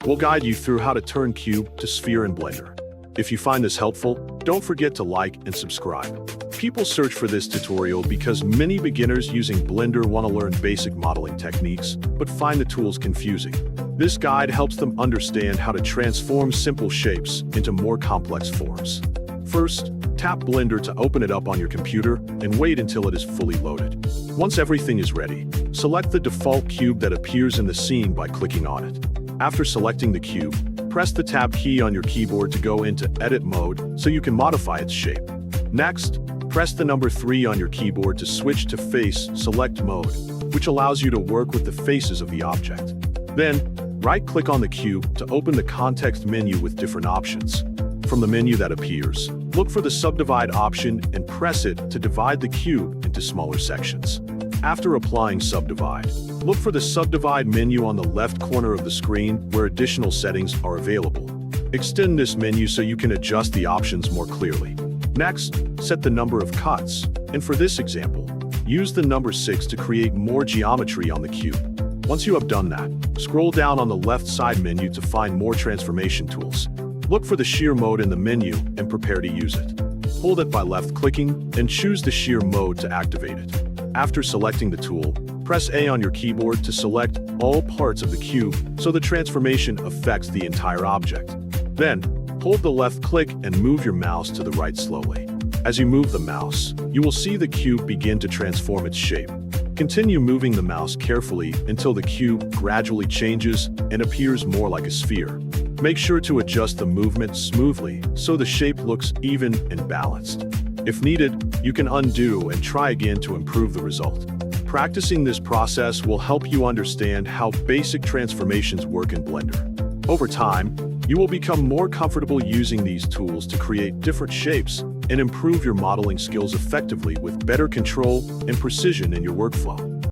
We'll guide you through how to turn cube to sphere in Blender. If you find this helpful, don't forget to like and subscribe. People search for this tutorial because many beginners using Blender want to learn basic modeling techniques, but find the tools confusing. This guide helps them understand how to transform simple shapes into more complex forms. First, tap Blender to open it up on your computer and wait until it is fully loaded. Once everything is ready, select the default cube that appears in the scene by clicking on it. After selecting the cube, press the Tab key on your keyboard to go into Edit mode so you can modify its shape. Next, press the number 3 on your keyboard to switch to Face Select mode, which allows you to work with the faces of the object. Then, right-click on the cube to open the context menu with different options. From the menu that appears, look for the Subdivide option and press it to divide the cube into smaller sections. After applying Subdivide, look for the Subdivide menu on the left corner of the screen where additional settings are available. Extend this menu so you can adjust the options more clearly. Next, set the number of cuts, and for this example, use the number 6 to create more geometry on the cube. Once you have done that, scroll down on the left side menu to find more transformation tools. Look for the shear mode in the menu and prepare to use it. Hold it by left-clicking and choose the shear mode to activate it. After selecting the tool, press A on your keyboard to select all parts of the cube so the transformation affects the entire object. Then, hold the left click and move your mouse to the right slowly. As you move the mouse, you will see the cube begin to transform its shape. Continue moving the mouse carefully until the cube gradually changes and appears more like a sphere. Make sure to adjust the movement smoothly so the shape looks even and balanced. If needed, you can undo and try again to improve the result. Practicing this process will help you understand how basic transformations work in Blender. Over time, you will become more comfortable using these tools to create different shapes and improve your modeling skills effectively with better control and precision in your workflow.